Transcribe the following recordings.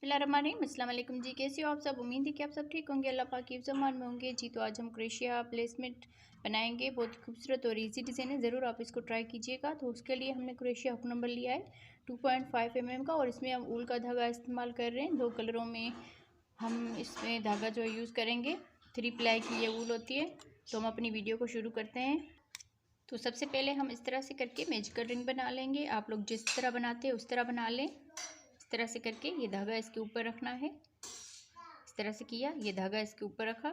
अस्सलाम वालेकुम जी। कैसे हो आप सब? उम्मीद है कि आप सब ठीक होंगे, अल्लाह पाक की ज़मान में होंगे जी। तो आज हम क्रोशिया प्लेसमेंट बनाएंगे। बहुत ही खूबसूरत और इजी डिज़ाइन है, ज़रूर आप इसको ट्राई कीजिएगा। तो उसके लिए हमने क्रोशिया हुक नंबर लिया है 2.5 mm का, और इसमें हम ऊल का धागा इस्तेमाल कर रहे हैं। 2 कलरों में हम इसमें धागा जो यूज़ करेंगे। 3 प्लाई की ये ऊल होती है। तो हम अपनी वीडियो को शुरू करते हैं। तो सबसे पहले हम इस तरह से करके मैजिकल रिंग बना लेंगे। आप लोग जिस तरह बनाते हैं उस तरह बना लें। इस तरह से करके ये धागा इसके ऊपर रखना है। इस तरह से किया, ये धागा इसके ऊपर रखा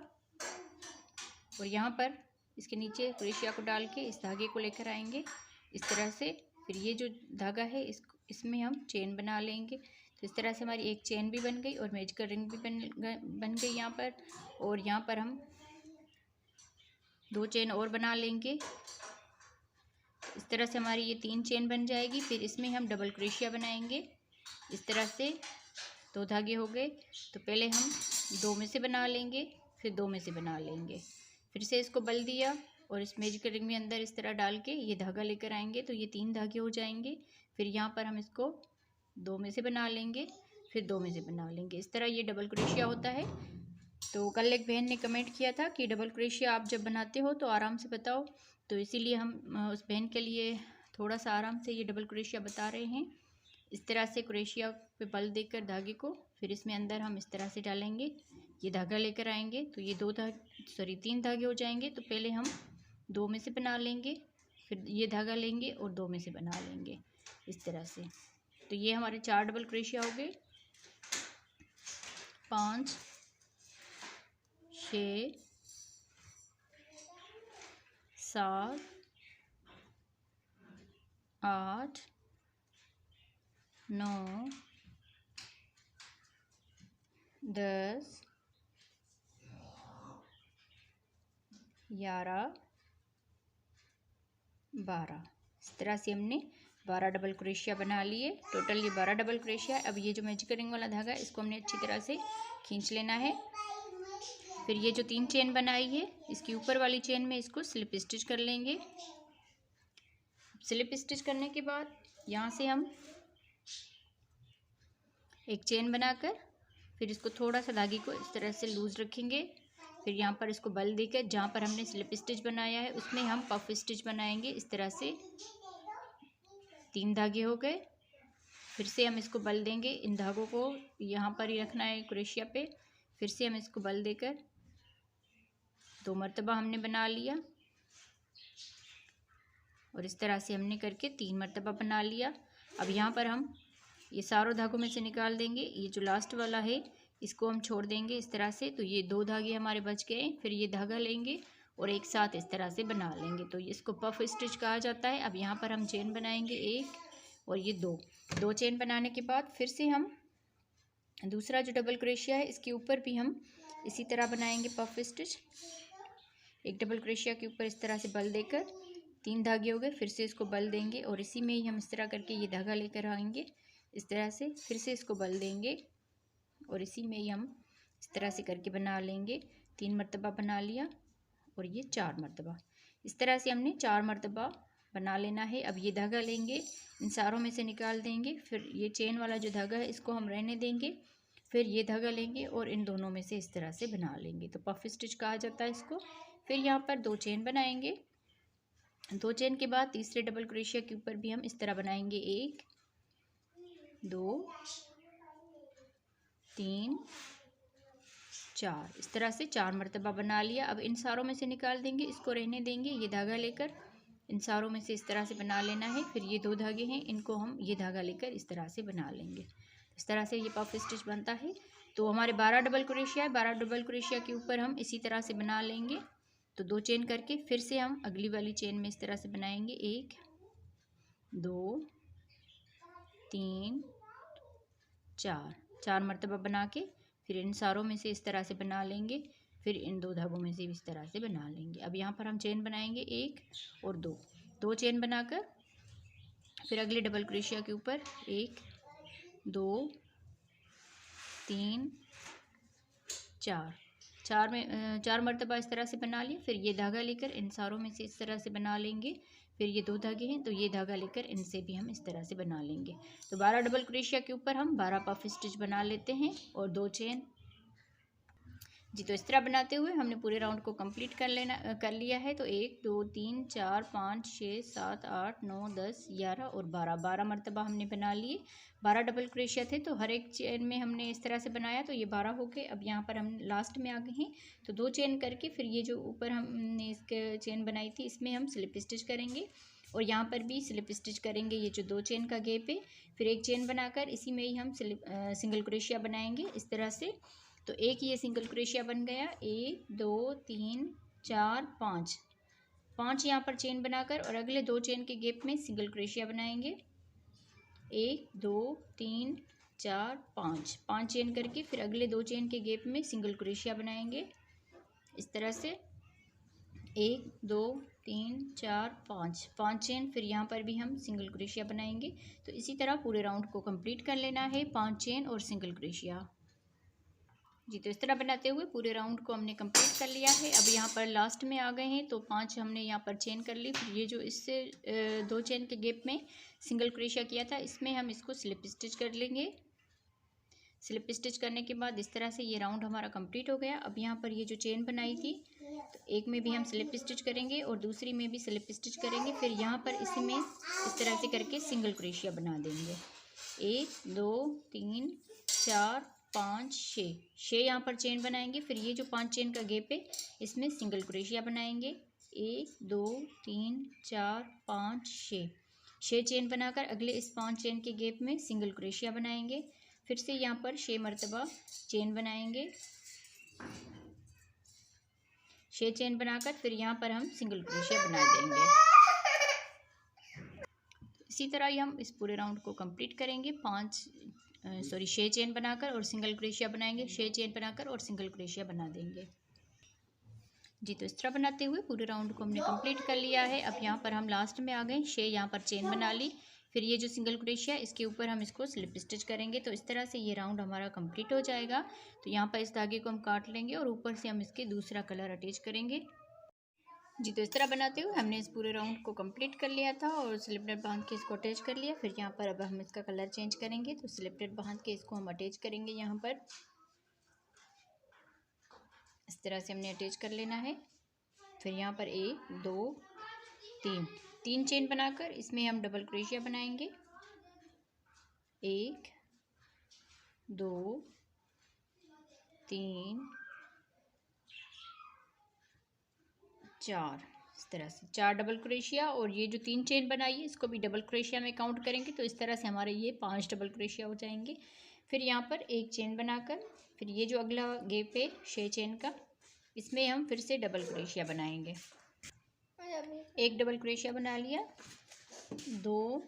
और यहाँ पर इसके नीचे क्रोशिया को डाल के इस धागे को लेकर आएंगे इस तरह से। फिर ये जो धागा है इसमें हम चेन बना लेंगे। तो इस तरह से हमारी एक चेन भी बन गई और मैजिकल रिंग भी बन गई यहाँ पर। और यहाँ पर हम 2 चेन और बना लेंगे। इस तरह से हमारी ये 3 चेन बन जाएगी। फिर इसमें हम डबल क्रोशिया बनाएंगे इस तरह से। 2 धागे हो गए, तो पहले हम 2 में से बना लेंगे, फिर 2 में से बना लेंगे। फिर से इसको बल दिया और इस मैजिकल रिंग में अंदर इस तरह डाल के ये धागा लेकर आएंगे, तो ये 3 धागे हो जाएंगे। फिर यहाँ पर हम इसको 2 में से बना लेंगे, फिर 2 में से बना लेंगे। इस तरह ये डबल क्रोशिया होता है। तो कल एक बहन ने कमेंट किया था कि डबल क्रोशिया आप जब बनाते हो तो आराम से बताओ, तो इसीलिए हम उस बहन के लिए थोड़ा सा आराम से ये डबल क्रोशिया बता रहे हैं। इस तरह से क्रोशिया पे बल देकर धागे को, फिर इसमें अंदर हम इस तरह से डालेंगे, ये धागा लेकर आएंगे, तो ये 3 धागे हो जाएंगे। तो पहले हम 2 में से बना लेंगे, फिर ये धागा लेंगे और 2 में से बना लेंगे इस तरह से। तो ये हमारे 4 डबल क्रोशिया हो गए। 5 6 7 8 9 10 11 12। इस तरह से हमने 12 डबल क्रोशिया बना लिए। टोटल ये 12 डबल क्रोशिया है। अब ये जो मैजिकल रिंग वाला धागा है इसको हमने अच्छी तरह से खींच लेना है। फिर ये जो 3 चेन बनाई है इसकी ऊपर वाली चेन में इसको स्लिप स्टिच कर लेंगे। स्लिप स्टिच करने के बाद यहाँ से हम एक चेन बनाकर फिर इसको थोड़ा सा धागे को इस तरह से लूज रखेंगे। फिर यहाँ पर इसको बल देकर जहाँ पर हमने स्लिप स्टिच बनाया है उसमें हम पफ स्टिच बनाएंगे इस तरह से। 3 धागे हो गए। फिर से हम इसको बल देंगे, इन धागों को यहाँ पर ही रखना है क्रोशिया पे। फिर से हम इसको बल देकर 2 मरतबा हमने बना लिया और इस तरह से हमने करके 3 मरतबा बना लिया। अब यहाँ पर हम ये सारों धागों में से निकाल देंगे। ये जो लास्ट वाला है इसको हम छोड़ देंगे इस तरह से। तो ये 2 धागे हमारे बच गए। फिर ये धागा लेंगे और एक साथ इस तरह से बना लेंगे, तो इसको पफ स्टिच कहा जाता है। अब यहाँ पर हम चेन बनाएंगे 1 और ये 2 चेन बनाने के बाद फिर से हम दूसरा जो डबल क्रोशिया है इसके ऊपर भी हम इसी तरह बनाएंगे पफ स्टिच। एक डबल क्रोशिया के ऊपर इस तरह से बल देकर 3 धागे हो गए। फिर से इसको बल देंगे और इसी में ही हम इस तरह करके ये धागा लेकर आएंगे इस तरह से। फिर से इसको बल देंगे और इसी में ही हम इस तरह से करके बना लेंगे। 3 मरतबा बना लिया और ये 4 मरतबा। इस तरह से हमने 4 मरतबा बना लेना है। अब ये धागा लेंगे, इन सारों में से निकाल देंगे। फिर ये चेन वाला जो धागा है इसको हम रहने देंगे। फिर ये धागा लेंगे और इन दोनों में से इस तरह से बना लेंगे, तो पफ स्टिच कहा जाता है इसको। फिर यहाँ पर 2 चेन बनाएंगे। 2 चेन के बाद तीसरे डबल क्रोशिया के ऊपर भी हम इस तरह बनाएंगे 1 2 3 4। इस तरह से 4 मरतबा बना लिया। अब इन सारों में से निकाल देंगे, इसको रहने देंगे। ये धागा लेकर इन सारों में से इस तरह से बना लेना है। फिर ये 2 धागे हैं, इनको हम ये धागा लेकर इस तरह से बना लेंगे। इस तरह से ये पफ स्टिच बनता है। तो हमारे 12 डबल क्रोशिया है। 12 डबल क्रोशिया के ऊपर हम इसी तरह से बना लेंगे। तो 2 चेन करके फिर से हम अगली वाली चेन में इस तरह से बनाएंगे 1 2 3 4 मरतबा बना के फिर इन सारों में से इस तरह से बना लेंगे। फिर इन 2 धागों में से इस तरह से बना लेंगे। अब यहाँ पर हम चेन बनाएंगे 1 और 2 चेन बनाकर फिर अगले डबल क्रोशिया के ऊपर 1 2 3 4 मरतबा इस तरह से बना लिए। फिर ये धागा लेकर इन सारों में से इस तरह से बना लेंगे। फिर ये 2 धागे हैं तो ये धागा लेकर इनसे भी हम इस तरह से बना लेंगे। तो 12 डबल क्रोशिया के ऊपर हम 12 पफ स्टिच बना लेते हैं और 2 चेन। जी, तो इस तरह बनाते हुए हमने पूरे राउंड को कंप्लीट कर लिया है। तो 1 2 3 4 5 6 7 8 9 10 11 और 12 मरतबा हमने बना लिए। 12 डबल क्रोशिया थे तो हर एक चेन में हमने इस तरह से बनाया तो ये 12 हो गए। अब यहाँ पर हम लास्ट में आ गए हैं तो 2 चेन करके फिर ये जो ऊपर हमने इसके चेन बनाई थी इसमें हम स्लिप स्टिच करेंगे और यहाँ पर भी स्लिप स्टिच करेंगे। ये जो 2 चेन का गैप है फिर एक चेन बनाकर इसी में ही हम सिंगल क्रोशिया बनाएंगे इस तरह से। तो एक ये सिंगल क्रोशिया बन गया, 1 2 3 4 5 5 यहाँ पर चेन बनाकर और अगले 2 चेन के गैप में सिंगल क्रोशिया बनाएंगे। 1 2 3 4 5 5 चेन करके फिर अगले 2 चेन के गैप में सिंगल क्रोशिया बनाएंगे इस तरह से। 1 2 3 4 5 5 चेन फिर यहाँ पर भी हम सिंगल क्रोशिया बनाएंगे। तो इसी तरह पूरे राउंड को कंप्लीट कर लेना है, 5 चेन और सिंगल क्रोशिया। जी, तो इस तरह बनाते हुए पूरे राउंड को हमने कंप्लीट कर लिया है। अब यहाँ पर लास्ट में आ गए हैं तो 5 हमने यहाँ पर चेन कर ली। फिर ये जो इससे 2 चेन के गैप में सिंगल क्रोशिया किया था इसमें हम इसको स्लिप स्टिच कर लेंगे। स्लिप स्टिच करने के बाद इस तरह से ये राउंड हमारा कंप्लीट हो गया। अब यहाँ पर ये जो चेन बनाई थी तो एक में भी हम स्लिप स्टिच करेंगे और दूसरी में भी स्लिप स्टिच करेंगे। फिर यहाँ पर इसी में इस तरह से करके सिंगल क्रोशिया बना देंगे। 1 2 3 4 5 6 यहाँ पर चेन बनाएंगे। फिर ये जो 5 चेन का गैप है इसमें सिंगल क्रोशिया बनाएंगे। 1 2 3 4 5 6 चेन बनाकर अगले इस 5 चेन के गैप में सिंगल क्रोशिया बनाएंगे। फिर से यहाँ पर 6 मरतबा चेन बनाएंगे। 6 चेन बनाकर फिर यहाँ पर हम सिंगल क्रोशिया बना देंगे। इसी तरह ही हम इस पूरे राउंड को कंप्लीट करेंगे। 6 चेन बनाकर और सिंगल क्रोशिया बनाएंगे। 6 चेन बनाकर और सिंगल क्रोशिया बना देंगे। जी, तो इस तरह बनाते हुए पूरे राउंड को हमने कंप्लीट कर लिया है। अब यहाँ पर हम लास्ट में आ गए। 6 यहाँ पर चेन बना ली। फिर ये जो सिंगल क्रोशिया इसके ऊपर हम इसको स्लिप स्टिच करेंगे। तो इस तरह से ये राउंड हमारा कंप्लीट हो जाएगा। तो यहाँ पर इस धागे को हम काट लेंगे और ऊपर से हम इसके दूसरा कलर अटैच करेंगे। जी, तो इस तरह बनाते हुए हमने इस पूरे राउंड को कंप्लीट कर लिया था और स्लिप नट बांध के इसको अटैच कर लिया। फिर यहाँ पर अब हम इसका कलर चेंज करेंगे। तो स्लिप नट बांध के इसको हम अटैच करेंगे। यहाँ पर इस तरह से हमने अटैच कर लेना है। फिर यहाँ पर 1 2 3 चेन बनाकर इसमें हम डबल क्रोशिया बनाएंगे। 1 2 3 4 इस तरह से 4 डबल क्रोशिया और ये जो 3 चेन बनाई है इसको भी डबल क्रोशिया में काउंट करेंगे। तो इस तरह से हमारे ये 5 डबल क्रोशिया हो जाएंगे। फिर यहाँ पर एक चेन बनाकर फिर ये जो अगला गैप है 6 चेन का इसमें हम फिर से डबल क्रोशिया बनाएंगे। एक डबल क्रोशिया बना लिया, 2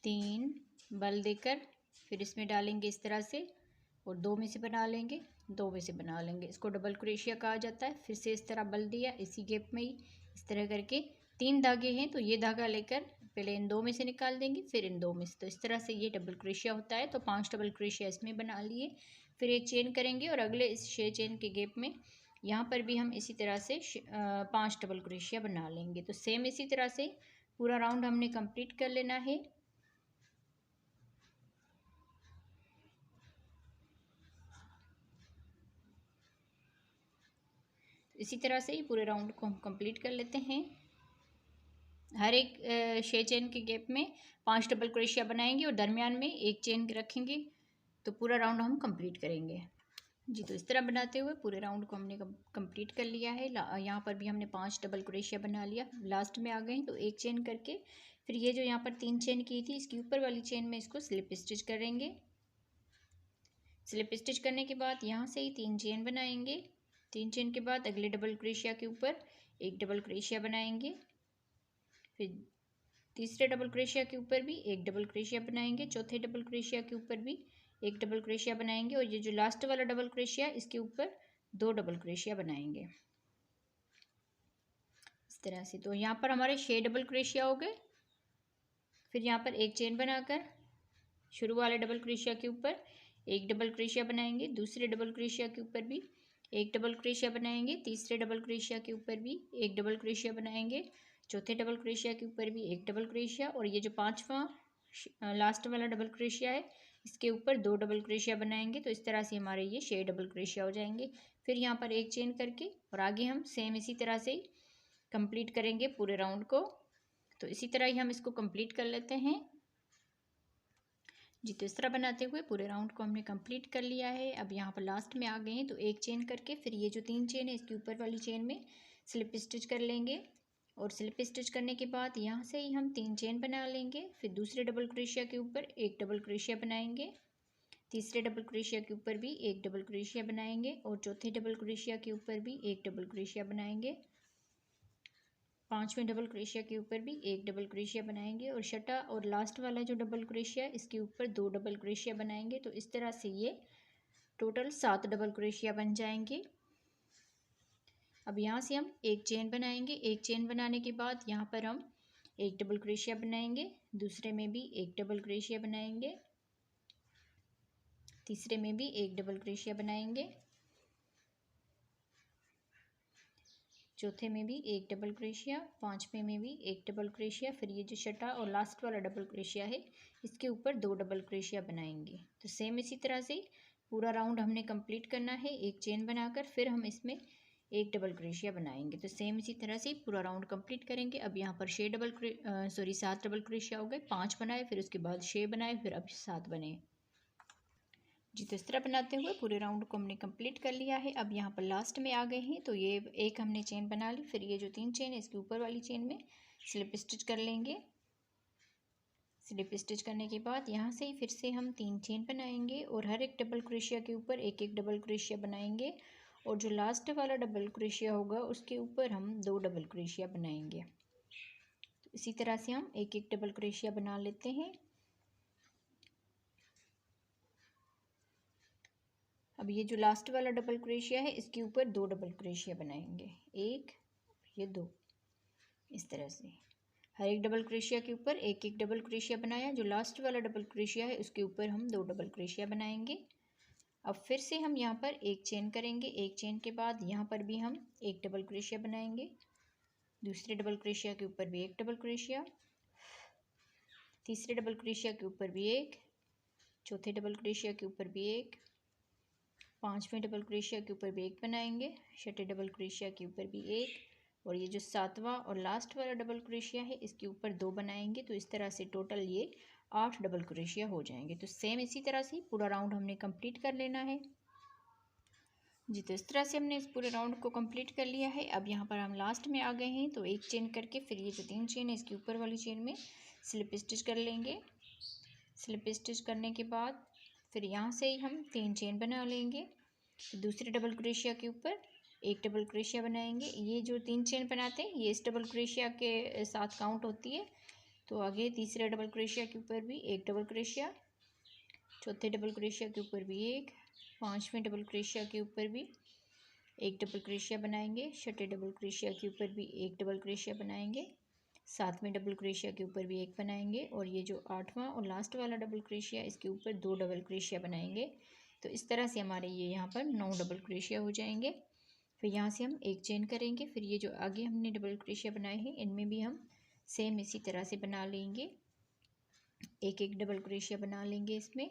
3 बल देकर फिर इसमें डालेंगे इस तरह से और 2 में से बना लेंगे, 2 में से बना लेंगे। इसको डबल क्रोशिया कहा जाता है। फिर से इस तरह बल दिया, इसी गैप में ही इस तरह करके 3 धागे हैं तो ये धागा लेकर पहले इन 2 में से निकाल देंगे फिर इन 2 में से। तो इस तरह से ये डबल क्रोशिया होता है। तो 5 डबल क्रोशिया इसमें बना लिए। फिर एक चेन करेंगे और अगले इस 6 चेन के गैप में यहाँ पर भी हम इसी तरह से 5 डबल क्रोशिया बना लेंगे। तो सेम इसी तरह से पूरा राउंड हमने कंप्लीट कर लेना है। इसी तरह से ही पूरे राउंड को हम कंप्लीट कर लेते हैं। हर एक 6 चेन के गैप में 5 डबल क्रोशिया बनाएंगे और दरमियान में एक चेन रखेंगे। तो पूरा राउंड हम कंप्लीट करेंगे। जी, तो इस तरह बनाते हुए पूरे राउंड को हमने कंप्लीट कर लिया है। यहाँ पर भी हमने 5 डबल क्रोशिया बना लिया। लास्ट में आ गए तो एक चेन करके फिर ये जो यहाँ पर 3 चेन की थी इसकी ऊपर वाली चेन में इसको स्लिप स्टिच करेंगे। स्लिप स्टिच करने के बाद यहाँ से ही 3 चेन बनाएंगे। 3 चेन के बाद अगले डबल क्रोशिया के ऊपर एक डबल क्रोशिया बनाएंगे। फिर तीसरे डबल क्रोशिया के ऊपर भी एक डबल क्रोशिया बनाएंगे। चौथे डबल क्रोशिया के ऊपर भी एक डबल क्रोशिया बनाएंगे और ये जो लास्ट वाला डबल क्रोशिया इसके ऊपर 2 डबल क्रोशिया बनाएंगे इस तरह से। तो यहाँ पर हमारे 6 डबल क्रोशिया हो गए। फिर यहाँ पर एक चेन बनाकर शुरू वाले डबल क्रोशिया के ऊपर एक डबल क्रोशिया बनाएंगे। दूसरे डबल क्रोशिया के ऊपर भी एक डबल क्रोशिया बनाएंगे, तीसरे डबल क्रोशिया के ऊपर भी एक डबल क्रोशिया बनाएंगे, चौथे डबल क्रोशिया के ऊपर भी एक डबल क्रोशिया, और ये जो पांचवा लास्ट वाला डबल क्रोशिया है इसके ऊपर दो डबल क्रोशिया बनाएंगे। तो इस तरह से हमारे ये 6 डबल क्रोशिया हो जाएंगे। फिर यहाँ पर एक चेन करके और आगे हम सेम इसी तरह से कंप्लीट करेंगे पूरे राउंड को। तो इसी तरह ही हम इसको कंप्लीट कर लेते हैं जी। तो इस तरह बनाते हुए पूरे राउंड को हमने कंप्लीट कर लिया है। अब यहाँ पर लास्ट में आ गए हैं तो एक चेन करके फिर ये जो 3 चेन है इसके ऊपर वाली चेन में स्लिप स्टिच कर लेंगे, और स्लिप स्टिच करने के बाद यहाँ से ही हम 3 चेन बना लेंगे। फिर दूसरे डबल क्रोशिया के ऊपर एक डबल क्रोशिया बनाएंगे, तीसरे डबल क्रोशिया के ऊपर भी एक डबल क्रोशिया बनाएंगे, और चौथे डबल क्रोशिया के ऊपर भी एक डबल क्रोशिया बनाएंगे, पांचवें डबल क्रोशिया के ऊपर भी एक डबल क्रोशिया बनाएंगे, और छठा और लास्ट वाला जो डबल क्रोशिया इसके ऊपर दो डबल क्रोशिया बनाएंगे। तो इस तरह से ये टोटल 7 डबल क्रोशिया बन जाएंगे। अब यहाँ से हम एक चेन बनाएंगे, एक चेन बनाने के बाद यहाँ पर हम एक डबल क्रोशिया बनाएंगे, दूसरे में भी एक डबल क्रोशिया बनाएंगे, तीसरे में भी एक डबल क्रोशिया बनाएंगे, चौथे में भी एक डबल क्रोशिया, पांचवें में भी एक डबल क्रोशिया, फिर ये जो छठा और लास्ट वाला डबल क्रोशिया है इसके ऊपर दो डबल क्रोशिया बनाएंगे। तो सेम इसी तरह से पूरा राउंड हमने कंप्लीट करना है। एक चेन बनाकर फिर हम इसमें एक डबल क्रोशिया बनाएंगे। तो सेम इसी तरह से पूरा राउंड कंप्लीट करेंगे। अब यहाँ पर 7 डबल क्रोशिया हो गए, 5 बनाए, फिर उसके बाद 6 बनाए, फिर अब 7 बने जी। तो इस तरह बनाते हुए पूरे राउंड को हमने कंप्लीट कर लिया है। अब यहाँ पर लास्ट में आ गए हैं तो ये एक हमने चेन बना ली, फिर ये जो 3 चेन है इसके ऊपर वाली चेन में स्लिप स्टिच कर लेंगे। स्लिप स्टिच करने के बाद यहाँ से ही फिर से हम 3 चेन बनाएंगे, और हर एक डबल क्रोशिया के ऊपर एक एक डबल क्रोशिया बनाएंगे, और जो लास्ट वाला डबल क्रोशिया होगा उसके ऊपर हम दो डबल क्रोशिया बनाएंगे। तो इसी तरह से हम एक एक डबल क्रोशिया बना लेते हैं। अब ये जो लास्ट वाला डबल क्रोशिया है इसके ऊपर दो डबल क्रोशिया बनाएंगे, एक, ये दो, इस तरह से हर एक डबल क्रोशिया के ऊपर एक एक डबल क्रोशिया बनाया। जो लास्ट वाला डबल क्रोशिया है उसके ऊपर हम दो डबल क्रोशिया बनाएंगे। अब फिर से हम यहाँ पर एक चेन करेंगे, एक चेन के बाद यहाँ पर भी हम एक डबल क्रोशिया बनाएंगे, दूसरे डबल क्रोशिया के ऊपर भी एक डबल क्रोशिया, तीसरे डबल क्रोशिया के ऊपर भी एक, चौथे डबल क्रोशिया के ऊपर भी एक, पांचवें डबल क्रोशिया के ऊपर भी एक बनाएंगे, छठे डबल क्रोशिया के ऊपर भी एक, और ये जो सातवां और लास्ट वाला डबल क्रोशिया है इसके ऊपर दो बनाएंगे। तो इस तरह से टोटल ये 8 डबल क्रोशिया हो जाएंगे। तो सेम इसी तरह से पूरा राउंड हमने कंप्लीट कर लेना है जी। तो इस तरह से हमने इस पूरे राउंड को कंप्लीट कर लिया है। अब यहाँ पर हम लास्ट में आ गए हैं तो एक चेन करके फिर ये जो 3 चेन है इसके ऊपर वाली चेन में स्लिप स्टिच कर लेंगे। स्लिप स्टिच करने के बाद फिर यहाँ से ही हम 3 चेन बना लेंगे, दूसरे डबल क्रोशिया के ऊपर एक डबल क्रोशिया बनाएंगे। ये जो 3 चेन बनाते हैं ये इस डबल क्रोशिया के साथ काउंट होती है। तो आगे तीसरे डबल क्रोशिया के ऊपर भी एक डबल क्रोशिया, चौथे डबल क्रोशिया के ऊपर भी एक, पांचवें डबल क्रोशिया के ऊपर भी एक डबल क्रोशिया बनाएंगे, छठे डबल क्रोशिया के ऊपर भी एक डबल क्रोशिया बनाएंगे, सातवें डबल क्रोशिया के ऊपर भी एक बनाएंगे, और ये जो 8वां और लास्ट वाला डबल क्रोशिया इसके ऊपर दो डबल क्रोशिया बनाएंगे। तो इस तरह से हमारे ये यहाँ पर 9 डबल क्रोशिया हो जाएंगे। फिर यहाँ से हम एक चेन करेंगे, फिर ये जो आगे हमने डबल क्रोशिया बनाए हैं इनमें भी हम सेम इसी तरह से बना लेंगे, एक एक डबल क्रोशिया बना लेंगे इसमें।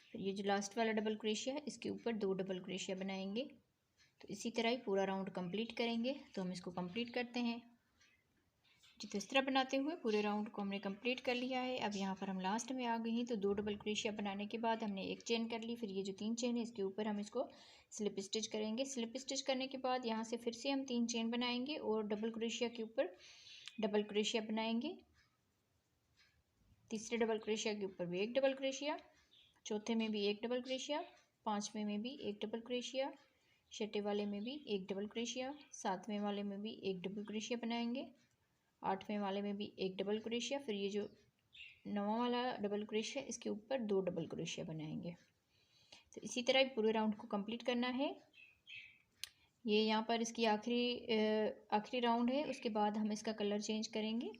फिर ये जो लास्ट वाला डबल क्रोशिया है इसके ऊपर दो डबल क्रोशिया बनाएंगे। तो इसी तरह ही पूरा राउंड कंप्लीट करेंगे। तो हम इसको कंप्लीट करते हैं जी। तो इस तरह बनाते हुए पूरे राउंड को हमने कंप्लीट कर लिया है। अब यहाँ पर हम लास्ट में आ गए हैं तो दो डबल क्रोशिया बनाने के बाद हमने एक चेन कर ली, फिर ये जो 3 चेन है इसके ऊपर हम इसको स्लिप स्टिच करेंगे। स्लिप स्टिच करने के बाद यहाँ से फिर से हम 3 चेन बनाएंगे और डबल क्रोशिया के ऊपर डबल क्रोशिया बनाएंगे, तीसरे डबल क्रोशिया के ऊपर भी एक डबल क्रोशिया, चौथे में भी एक डबल क्रोशिया, पांचवें में भी एक डबल क्रोशिया, छठे वाले में भी एक डबल क्रोशिया, सातवें वाले में भी एक डबल क्रोशिया बनाएंगे, आठवें वाले में भी एक डबल क्रोशिया, फिर ये जो 9वां वाला डबल क्रोशिया इसके ऊपर दो डबल क्रोशिया बनाएंगे। तो इसी तरह पूरे राउंड को कंप्लीट करना है। ये यहाँ पर इसकी आखिरी राउंड है, उसके बाद हम इसका कलर चेंज करेंगे।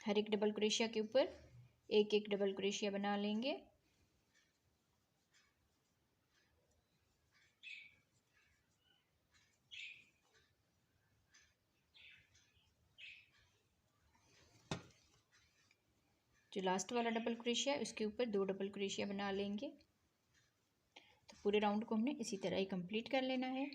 हर एक डबल क्रोशिया के ऊपर एक एक डबल क्रोशिया बना लेंगे। जो लास्ट वाला डबल क्रोशिया है उसके ऊपर 2 डबल क्रोशिया बना लेंगे। तो पूरे राउंड को हमने इसी तरह ही कंप्लीट कर लेना है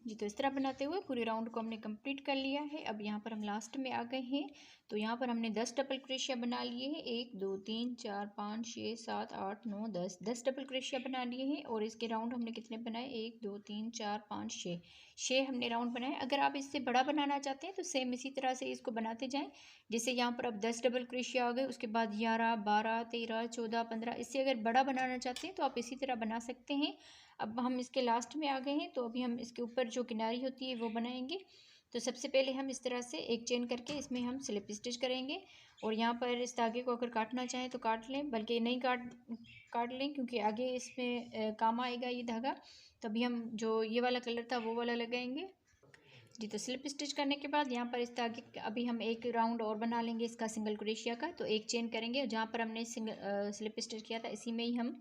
जी। तो इस तरह बनाते हुए पूरे राउंड को हमने कंप्लीट कर लिया है। अब यहाँ पर हम लास्ट में आ गए हैं, तो यहाँ पर हमने 10 डबल क्रोशिया बना लिए हैं। 1 2 3 4 5 6 7 8 9 10 डबल क्रोशिया बना लिए हैं। और इसके राउंड हमने कितने बनाए, 1 2 3 4 5 6 हमने राउंड बनाए। अगर आप इससे बड़ा बनाना चाहते हैं तो सेम इसी तरह से इसको बनाते जाएं। जैसे यहाँ पर अब 10 डबल क्रोशिया आ गए, उसके बाद 11 12 13 14 15, इससे अगर बड़ा बनाना चाहते हैं तो आप इसी तरह बना सकते हैं। अब हम इसके लास्ट में आ गए हैं, तो अभी हम इसके ऊपर जो किनारी होती है वो बनाएंगे। तो सबसे पहले हम इस तरह से एक चेन करके इसमें हम स्लिप स्टिच करेंगे। और यहाँ पर इस धागे को अगर काटना चाहें तो काट लें, बल्कि नहीं काट लें, क्योंकि आगे इसमें काम आएगा ये धागा। तो अभी हम जो ये वाला कलर था वो वाला लगाएंगे जी। तो स्लिप स्टिच करने के बाद यहाँ पर इस धागे अभी हम एक राउंड और बना लेंगे इसका सिंगल क्रोशिया का। तो एक चेन करेंगे, जहाँ पर हमने स्लिप स्टिच किया था इसी में ही हम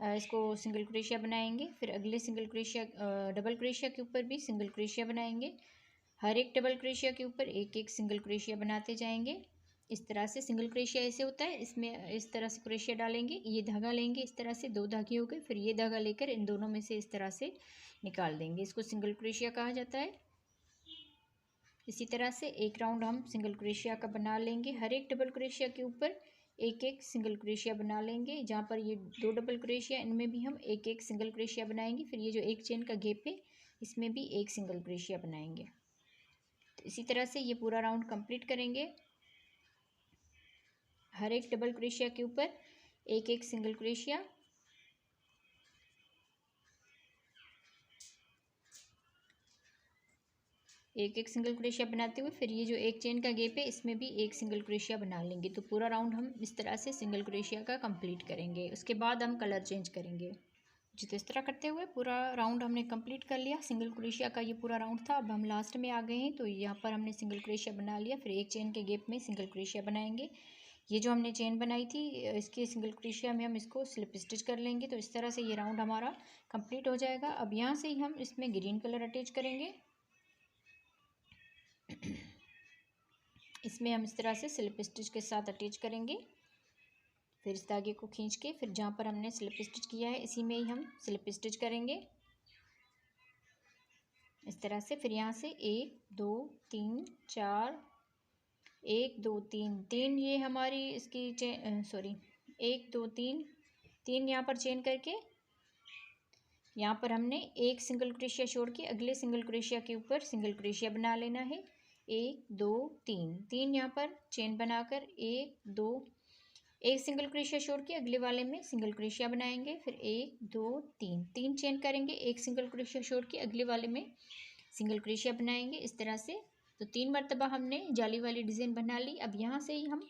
इसको सिंगल क्रोशिया बनाएंगे। फिर अगले सिंगल क्रोशिया डबल क्रोशिया के ऊपर भी सिंगल क्रोशिया बनाएंगे। हर एक डबल क्रोशिया के ऊपर एक एक सिंगल क्रोशिया बनाते जाएंगे। इस तरह से सिंगल क्रोशिया ऐसे होता है, इसमें इस तरह से क्रोशिया डालेंगे, ये धागा लेंगे, इस तरह से 2 धागे हो गए। फिर ये धागा लेकर इन दोनों में से इस तरह से निकाल देंगे, इसको सिंगल क्रोशिया कहा जाता है। इसी तरह से एक राउंड हम सिंगल क्रोशिया का बना लेंगे। हर एक डबल क्रोशिया के ऊपर एक एक सिंगल क्रोशिया बना लेंगे। जहाँ पर ये 2 डबल क्रोशिया, इनमें भी हम एक एक सिंगल क्रोशिया बनाएंगे। फिर ये जो एक चेन का गैप है इसमें भी एक सिंगल क्रोशिया बनाएंगे। तो इसी तरह से ये पूरा राउंड कंप्लीट करेंगे। हर एक डबल क्रोशिया के ऊपर एक एक सिंगल क्रोशिया, एक एक सिंगल क्रोशिया बनाते हुए फिर ये जो एक चेन का गैप है इसमें भी एक सिंगल क्रोशिया बना लेंगे। तो पूरा राउंड हम इस तरह से सिंगल क्रोशिया का कंप्लीट करेंगे। उसके बाद हम कलर चेंज करेंगे जी। तो इस तरह करते हुए पूरा राउंड हमने कंप्लीट कर लिया। सिंगल क्रोशिया का ये पूरा राउंड था। अब हम लास्ट में आ गए हैं, तो यहाँ पर हमने सिंगल क्रोशिया बना लिया। फिर एक चेन के गैप में सिंगल क्रोशिया बनाएंगे। ये जो हमने चेन बनाई थी इसके सिंगल क्रोशिया में हम इसको स्लिप स्टिच कर लेंगे। तो इस तरह से ये राउंड हमारा कंप्लीट हो जाएगा। अब यहाँ से ही हम इसमें ग्रीन कलर अटैच करेंगे। इसमें हम इस तरह से स्लिप स्टिच के साथ अटैच करेंगे। फिर इस धागे को खींच के फिर जहाँ पर हमने स्लिप स्टिच किया है इसी में ही हम स्लिप स्टिच करेंगे इस तरह से। फिर यहाँ से 1 2 3 4, 1 2 3 3 ये हमारी इसकी चेन, सॉरी 1 2 3 3 यहाँ पर चेन करके यहाँ पर हमने एक सिंगल क्रोशिया छोड़ के अगले सिंगल क्रोशिया के ऊपर सिंगल क्रोशिया बना लेना है। 1 2 3 यहाँ पर चेन बनाकर 1 2, एक सिंगल क्रोशिया छोड़ के अगले वाले में सिंगल क्रोशिया बनाएंगे। फिर 1 2 3 चेन करेंगे, एक सिंगल क्रोशिया छोड़ के अगले वाले में सिंगल क्रोशिया बनाएंगे इस तरह से। तो 3 मरतबा हमने जाली वाली डिज़ाइन बना ली। अब यहाँ से ही हम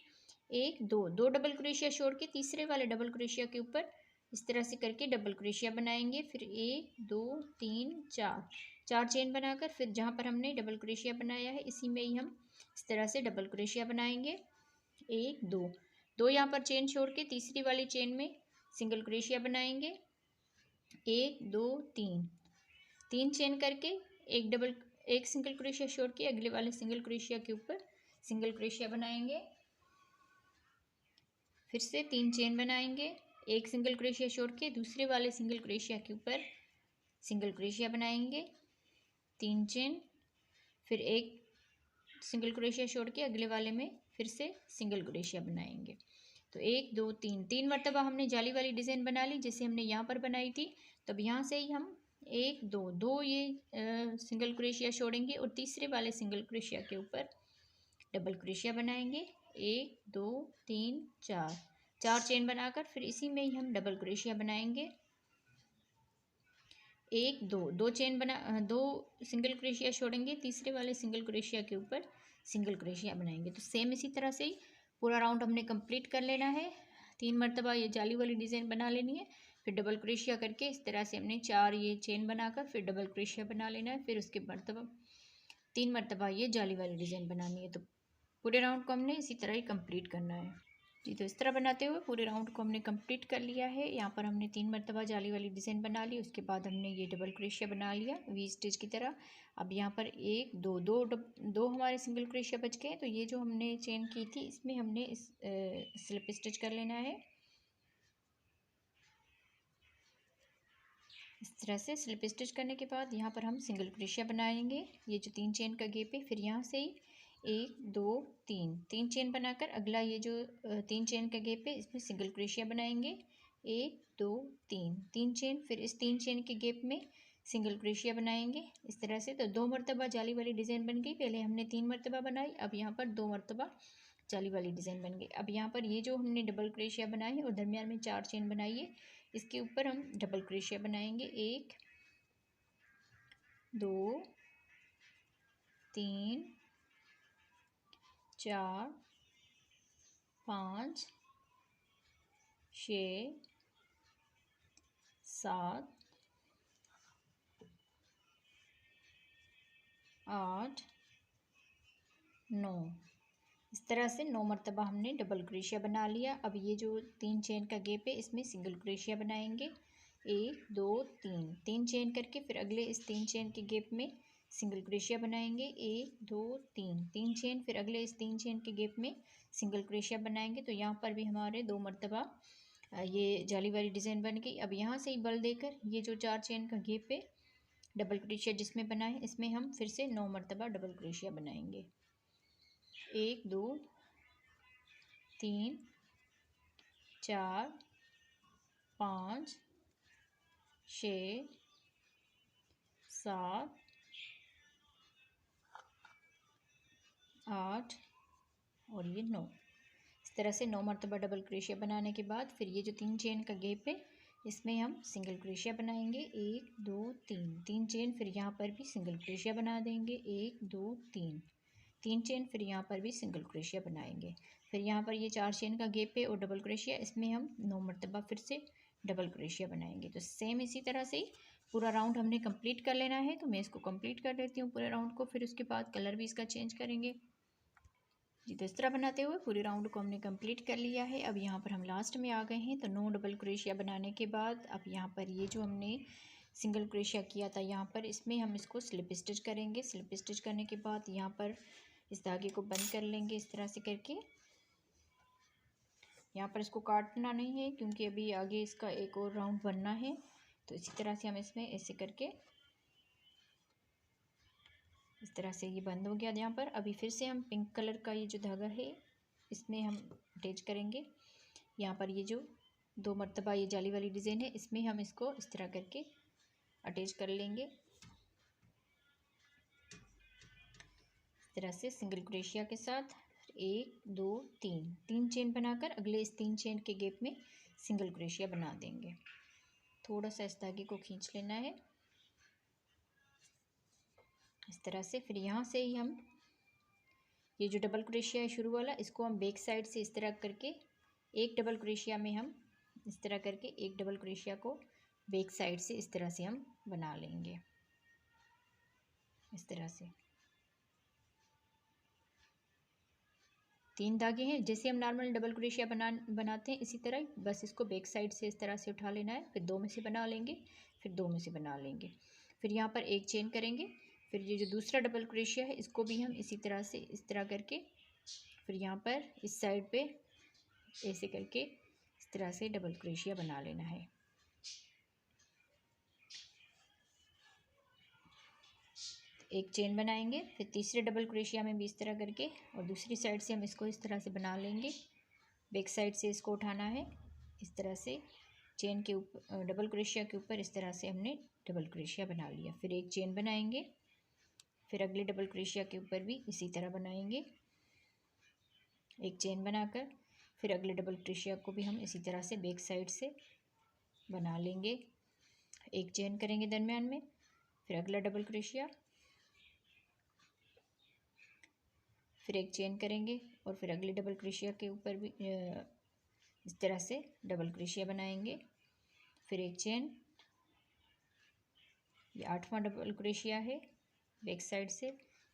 1 2 डबल क्रोशिया छोड़ के तीसरे वाले डबल क्रोशिया के ऊपर इस तरह से करके डबल क्रोशिया बनाएंगे। फिर 1 2 3 4 चेन बनाकर फिर जहाँ पर हमने डबल क्रोशिया बनाया है इसी में ही हम इस तरह से डबल क्रोशिया बनाएंगे। 1 2 यहाँ पर चेन छोड़ के तीसरी वाली चेन में सिंगल क्रोशिया बनाएंगे। 1 2 3 चेन करके एक सिंगल क्रोशिया छोड़ के अगले वाले सिंगल क्रोशिया के ऊपर सिंगल क्रोशिया बनाएंगे। फिर से 3 चेन बनाएंगे, एक सिंगल क्रोशिया छोड़ के दूसरे वाले सिंगल क्रोशिया के ऊपर सिंगल क्रोशिया बनाएंगे 3 चेन। फिर एक सिंगल क्रोशिया छोड़ के अगले वाले में फिर से सिंगल क्रोशिया बनाएंगे। तो 1 2 3 मरतबा हमने जाली वाली डिज़ाइन बना ली जैसे हमने यहाँ पर बनाई थी। तब यहाँ से ही हम 1 2 ये सिंगल क्रोशिया छोड़ेंगे और तीसरे वाले सिंगल क्रोशिया के ऊपर डबल क्रोशिया बनाएंगे। 1 2 3 4 चेन बनाकर फिर इसी में ही हम डबल क्रोशिया बनाएंगे। 1 2 चेन बना 2 सिंगल क्रोशिया छोड़ेंगे, तीसरे वाले सिंगल क्रोशिया के ऊपर सिंगल क्रोशिया बनाएंगे। तो सेम इसी तरह से ही पूरा राउंड हमने कंप्लीट कर लेना है। 3 मरतबा ये जाली वाली डिज़ाइन बना लेनी है। फिर डबल क्रोशिया करके इस तरह से हमने 4 ये चेन बनाकर फिर डबल क्रोशिया बना लेना है। फिर उसके मरतबा 3 मरतबा ये जाली वाली डिज़ाइन बनानी है। तो पूरे राउंड को हमने इसी तरह ही कंप्लीट करना है जी। तो इस तरह बनाते हुए पूरे राउंड को हमने कंप्लीट कर लिया है। यहाँ पर हमने 3 मरतबा जाली वाली डिज़ाइन बना ली। उसके बाद हमने ये डबल क्रोशिया बना लिया वी स्टिच की तरह। अब यहाँ पर एक दो हमारे सिंगल क्रोशिया बच गए। तो ये जो हमने चेन की थी इसमें हमने इस स्लिप स्टिच कर लेना है। इस तरह से स्लिप स्टिच करने के बाद यहाँ पर हम सिंगल क्रोशिया बनाएंगे। ये जो 3 चेन का गेप है, फिर यहाँ से ही 1 2 3 चेन बनाकर अगला ये जो 3 चेन का गेप है इसमें सिंगल क्रोशिया बनाएंगे। 1 2 3 चेन, फिर इस 3 चेन के गेप में सिंगल क्रोशिया बनाएंगे इस तरह से। तो 2 मरतबा जाली वाली डिज़ाइन बन गई। पहले हमने 3 मरतबा बनाई, अब यहाँ पर 2 मरतबा जाली वाली डिज़ाइन बन गई। अब यहाँ पर ये जो हमने डबल क्रोशिया बनाई है और दरमियान में 4 चेन बनाई है, इसके ऊपर हम डबल क्रोशिया बनाएंगे। 1 2 3 4 5 6 7 8 9, इस तरह से 9 मरतबा हमने डबल क्रोशिया बना लिया। अब ये जो 3 चेन का गेप है इसमें सिंगल क्रोशिया बनाएंगे। 1 2 3 चेन करके फिर अगले इस 3 चेन के गेप में सिंगल क्रोशिया बनाएंगे। 1 2 3 चेन, फिर अगले इस 3 चेन के गेप में सिंगल क्रोशिया बनाएंगे। तो यहाँ पर भी हमारे 2 मरतबा ये जाली वाली डिज़ाइन बन गई। अब यहाँ से ही बल देकर ये जो 4 चेन का गेप है डबल क्रोशिया जिसमें बना है इसमें हम फिर से 9 मरतबा डबल क्रोशिया बनाएंगे। 1 2 3 4 5 6 7 8 और ये 9। इस तरह से 9 मरतबा डबल क्रोशिया बनाने के बाद फिर ये जो 3 चेन का गेप है इसमें हम सिंगल क्रोशिया बनाएंगे। 1 2 3 चेन, फिर यहाँ पर भी सिंगल क्रोशिया बना देंगे। 1 2 3 चेन, फिर यहाँ पर भी सिंगल क्रोशिया बनाएंगे। फिर यहाँ पर ये 4 चेन का गेप है और डबल क्रोशिया, इसमें हम 9 मरतबा फिर से डबल क्रोशिया बनाएंगे। तो सेम इसी तरह से पूरा राउंड हमने कंप्लीट कर लेना है। तो मैं इसको कंप्लीट कर लेती हूँ पूरे राउंड को, फिर उसके बाद कलर भी इसका चेंज करेंगे जी। तो इस तरह बनाते हुए पूरे राउंड को हमने कंप्लीट कर लिया है। अब यहाँ पर हम लास्ट में आ गए हैं। तो 9 डबल क्रोशिया बनाने के बाद अब यहाँ पर ये जो हमने सिंगल क्रोशिया किया था यहाँ पर इसमें हम इसको स्लिप स्टिच करेंगे। स्लिप स्टिच करने के बाद यहाँ पर इस धागे को बंद कर लेंगे इस तरह से करके। यहाँ पर इसको काटना नहीं है क्योंकि अभी आगे इसका एक और राउंड बनना है। तो इसी तरह से हम इसमें ऐसे करके इस तरह से ये बंद हो गया यहाँ पर। अभी फिर से हम पिंक कलर का ये जो धागा है इसमें हम अटैच करेंगे। यहाँ पर ये जो 2 मरतबा ये जाली वाली डिज़ाइन है इसमें हम इसको इस तरह करके अटैच कर लेंगे। इस तरह से सिंगल क्रोशिया के साथ 1 2 3 चेन बनाकर अगले इस 3 चेन के गेप में सिंगल क्रोशिया बना देंगे। थोड़ा सा इस धागे को खींच लेना है इस तरह से। फिर यहाँ से ही हम ये जो डबल क्रोशिया है शुरू वाला इसको हम बैक साइड से इस तरह करके एक डबल क्रोशिया में हम इस तरह करके एक डबल क्रोशिया को बैक साइड से इस तरह से हम बना लेंगे इस तरह से। 3 धागे हैं, जैसे हम नॉर्मल डबल क्रोशिया बनाते हैं इसी तरह, बस इसको बैक साइड से इस तरह से उठा लेना है। फिर 2 में से बना लेंगे, फिर 2 में से बना लेंगे, फिर यहाँ पर एक चेन करेंगे। फिर ये जो दूसरा डबल क्रोशिया है इसको भी हम इसी तरह से इस तरह करके फिर यहाँ पर इस साइड पे ऐसे करके इस तरह से डबल क्रोशिया बना लेना है। एक चेन बनाएंगे, फिर तीसरे डबल क्रोशिया में भी इस तरह करके और दूसरी साइड से हम इसको इस तरह से बना लेंगे। बैक साइड से इसको उठाना है इस तरह से। चेन के ऊपर डबल क्रोशिया के ऊपर इस तरह से हमने डबल क्रोशिया बना लिया। फिर एक चेन बनाएंगे, फिर अगले डबल क्रोशिया के ऊपर भी इसी तरह बनाएंगे एक चेन बनाकर। फिर अगले डबल क्रोशिया को भी हम इसी तरह से बैक साइड से बना लेंगे। एक चेन करेंगे दरमियान में, फिर अगला डबल क्रोशिया, फिर एक चेन करेंगे और फिर अगले डबल क्रोशिया के ऊपर भी इस तरह से डबल क्रोशिया बनाएंगे। फिर एक चेन, ये 8वां डबल क्रोशिया है बैक साइड से।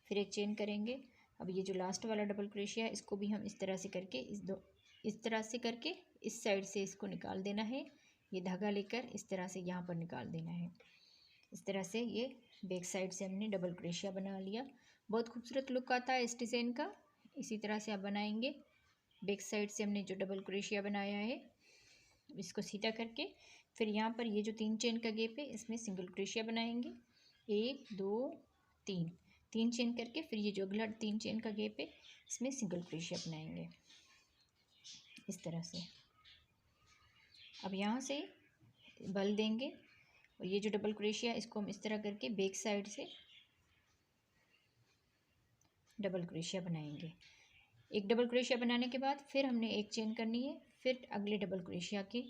फिर एक चेन करेंगे, अब ये जो लास्ट वाला डबल क्रोशिया है इसको भी हम इस तरह से करके इस तरह से करके इस साइड से इसको निकाल देना है। ये धागा लेकर इस तरह से यहाँ पर निकाल देना है। इस तरह से ये बैक साइड से हमने डबल क्रोशिया बना लिया। बहुत खूबसूरत लुक आता है इस डिज़ाइन का। इसी तरह से आप बनाएंगे। बैक साइड से हमने जो डबल क्रोशिया बनाया है इसको सीधा करके फिर यहाँ पर ये जो 3 चेन का गैप है इसमें सिंगल क्रोशिया बनाएंगे। 1 2 3 3 चेन करके फिर ये जो अगला 3 चेन का गैप है इसमें सिंगल क्रोशिया बनाएंगे इस तरह से। अब यहाँ से बल देंगे और ये जो डबल क्रोशिया इसको हम इस तरह करके बैक साइड से डबल क्रोशिया बनाएंगे। एक डबल क्रोशिया बनाने के बाद फिर हमने एक चेन करनी है। फिर अगले डबल क्रोशिया के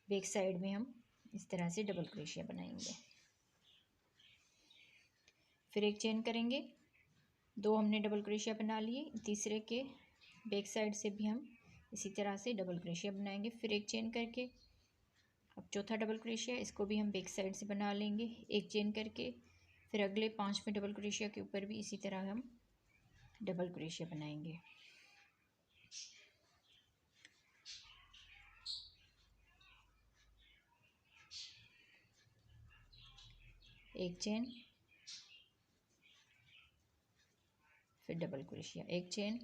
बैक साइड में हम इस तरह से डबल क्रोशिया बनाएंगे। फिर एक चेन करेंगे। 2 हमने डबल क्रोशिया बना लिए। तीसरे के बैक साइड से भी हम इसी तरह से डबल क्रोशिया बनाएंगे। फिर एक चेन करके अब चौथा डबल क्रोशिया इसको भी हम बैक साइड से बना लेंगे एक चेन करके। फिर अगले 5वें डबल क्रोशिया के ऊपर भी इसी तरह हम डबल क्रोशिया बनाएंगे। एक चेन फिर डबल क्रोशिया, एक चेन।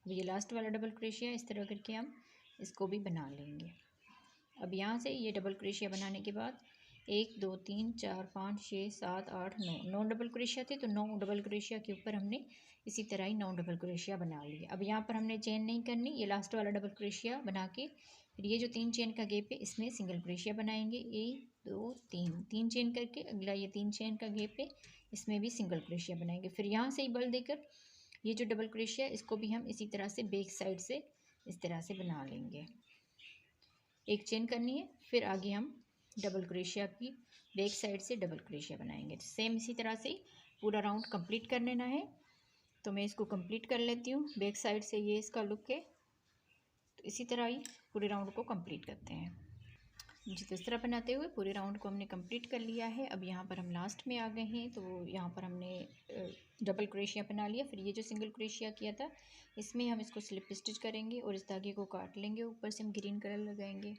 अब ये लास्ट वाला डबल क्रोशिया इस तरह करके हम इसको भी बना लेंगे। अब यहाँ से ये डबल क्रोशिया बनाने के बाद 1 2 3 4 5 6 7 8 9 डबल क्रोशिया थे तो 9 डबल क्रोशिया के ऊपर हमने इसी तरह ही 9 डबल क्रोशिया बना लिए। अब यहाँ पर हमने चेन नहीं करनी। ये लास्ट वाला डबल क्रोशिया बना के फिर ये जो 3 चेन का गैप है इसमें सिंगल क्रोशिया बनाएंगे। 1 2 3 चेन करके अगला ये 3 चेन का गैप है इसमें भी सिंगल क्रोशिया बनाएंगे। फिर यहाँ से ही बल देकर ये जो डबल क्रोशिया इसको भी हम इसी तरह से बैक साइड से इस तरह से बना लेंगे। एक चेन करनी है। फिर आगे हम डबल क्रोशिया की बैक साइड से डबल क्रोशिया बनाएंगे। सेम इसी तरह से पूरा राउंड कंप्लीट कर लेना है। तो मैं इसको कंप्लीट कर लेती हूँ। बैक साइड से ये इसका लुक है। तो इसी तरह ही पूरे राउंड को कंप्लीट करते हैं जी। तो इस तरह बनाते हुए पूरे राउंड को हमने कंप्लीट कर लिया है। अब यहाँ पर हम लास्ट में आ गए हैं। तो यहाँ पर हमने डबल क्रोशिया बना लिया। फिर ये जो सिंगल क्रोशिया किया था इसमें हम इसको स्लिप स्टिच करेंगे और इस धागे को काट लेंगे। ऊपर से हम ग्रीन कलर लगाएंगे।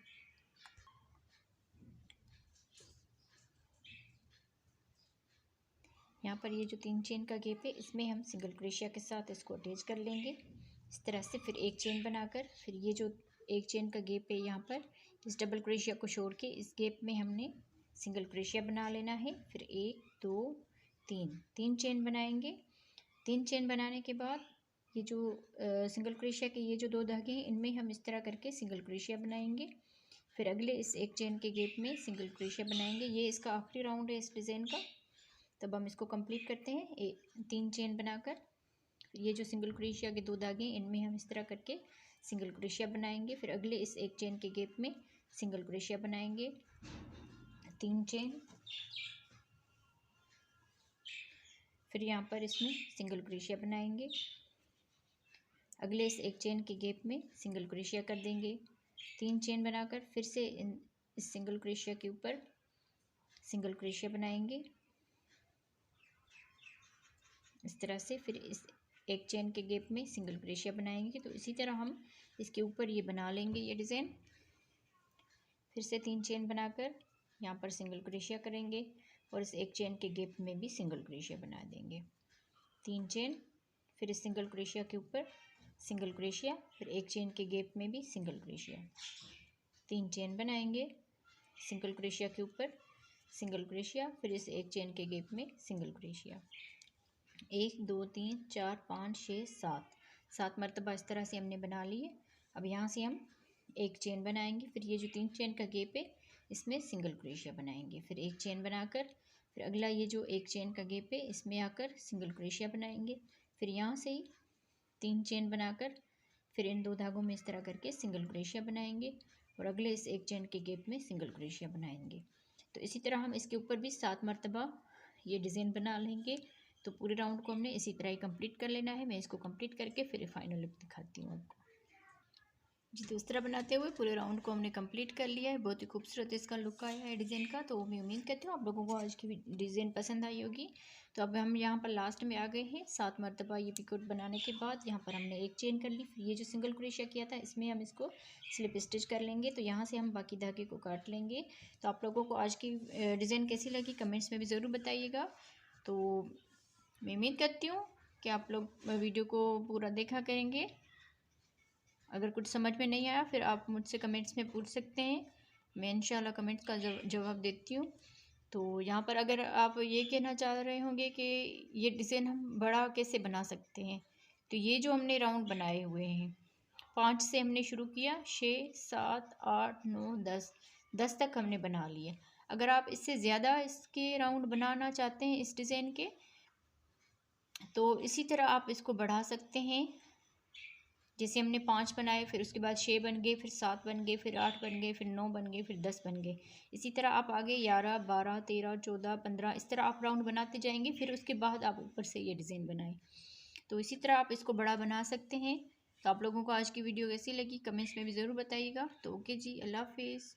यहाँ पर ये जो 3 चेन का गैप है इसमें हम सिंगल क्रोशिया के साथ इसको अटैच कर लेंगे इस तरह से। फिर एक चेन बनाकर फिर ये जो एक चेन का गैप है यहाँ पर इस डबल क्रोशिया को छोड़ के इस गैप में हमने सिंगल क्रोशिया बना लेना है। फिर 1 2 3 चेन बनाएंगे। 3 चेन बनाने के बाद ये जो सिंगल क्रोशिया के ये जो 2 धागे हैं इनमें हम इस तरह करके सिंगल क्रोशिया बनाएंगे। फिर अगले इस एक चेन के गैप में सिंगल क्रोशिया बनाएंगे। ये इसका आखिरी राउंड है इस डिज़ाइन का। तब हम इसको कंप्लीट करते हैं 3 चेन बनाकर। ये जो सिंगल क्रोशिया के 2 धागे हैं इनमें हम इस तरह करके सिंगल क्रोशिया बनाएंगे। फिर अगले इस एक चेन के गैप में सिंगल क्रोशिया बनाएंगे। 3 चेन फिर यहाँ पर इसमें सिंगल क्रोशिया बनाएंगे। अगले इस एक चेन के गैप में सिंगल क्रोशिया कर देंगे। 3 चेन बनाकर फिर से इस सिंगल क्रोशिया के ऊपर सिंगल क्रोशिया बनाएंगे इस तरह से। फिर इस एक चेन के गैप में सिंगल क्रोशिया बनाएंगे। तो इसी तरह हम इसके ऊपर ये बना लेंगे ये डिज़ाइन। फिर से 3 चेन बनाकर यहाँ पर सिंगल क्रोशिया करेंगे और इस एक चेन के गैप में भी सिंगल क्रोशिया बना देंगे। 3 चेन फिर इस सिंगल क्रोशिया के ऊपर सिंगल क्रोशिया फिर एक चेन के गैप में भी सिंगल क्रोशिया। 3 चेन बनाएंगे सिंगल क्रोशिया के ऊपर सिंगल क्रोशिया फिर इस एक चेन के गैप में सिंगल क्रोशिया। 1 2 3 4 5 6 7 मरतबा इस तरह से हमने बना लिए। अब यहाँ से हम एक चेन बनाएंगे। फिर ये जो 3 चेन का गैप है इसमें सिंगल क्रोशिया बनाएंगे। फिर एक चेन बनाकर फिर अगला ये जो एक चेन का गैप है इसमें आकर सिंगल क्रोशिया बनाएंगे। फिर यहाँ से ही 3 चेन बनाकर फिर इन 2 धागों में इस तरह करके सिंगल क्रोशिया बनाएंगे और अगले इस एक चेन के गैप में सिंगल क्रोशिया बनाएंगे। तो इसी तरह हम इसके ऊपर भी 7 मरतबा ये डिज़ाइन बना लेंगे। तो पूरे राउंड को हमने इसी तरह ही कंप्लीट कर लेना है। मैं इसको कंप्लीट करके फिर फाइनल लुक दिखाती हूँ आपको। जी, तो इस तरह बनाते हुए पूरे राउंड को हमने कंप्लीट कर लिया है। बहुत ही खूबसूरत इसका लुक आया है डिज़ाइन का। तो मैं उम्मीद करती हूँ आप लोगों को आज की डिज़ाइन पसंद आई होगी। तो अब हम यहाँ पर लास्ट में आ गए हैं। 7 मरतबा ये पिकोट बनाने के बाद यहाँ पर हमने एक चेन कर ली। फिर ये जो सिंगल क्रोशिया किया था इसमें हम इसको स्लिप स्टिच कर लेंगे। तो यहाँ से हम बाकी धागे को काट लेंगे। तो आप लोगों को आज की डिज़ाइन कैसी लगी कमेंट्स में भी ज़रूर बताइएगा। तो मैं उम्मीद करती हूँ कि आप लोग वीडियो को पूरा देखा करेंगे। अगर कुछ समझ में नहीं आया फिर आप मुझसे कमेंट्स में पूछ सकते हैं। मैं इंशाल्लाह कमेंट्स का जवाब देती हूँ। तो यहाँ पर अगर आप ये कहना चाह रहे होंगे कि ये डिज़ाइन हम बड़ा कैसे बना सकते हैं, तो ये जो हमने राउंड बनाए हुए हैं 5 से हमने शुरू किया, 6 7 8 9 10 10 तक हमने बना लिए। अगर आप इससे ज़्यादा इसके राउंड बनाना चाहते हैं इस डिज़ाइन के, तो इसी तरह आप इसको बढ़ा सकते हैं। जैसे हमने 5 बनाए, फिर उसके बाद 6 बन गए, फिर 7 बन गए, फिर 8 बन गए, फिर 9 बन गए, फिर 10 बन गए। इसी तरह आप आगे 11 12 13 14 15 इस तरह आप राउंड बनाते जाएंगे। फिर उसके बाद आप ऊपर से ये डिज़ाइन बनाएं। तो इसी तरह आप इसको बड़ा बना सकते हैं। तो आप लोगों को आज की वीडियो कैसी लगी कमेंट्स में भी ज़रूर बताइएगा। तो ओके जी, अल्लाह हाफिज़।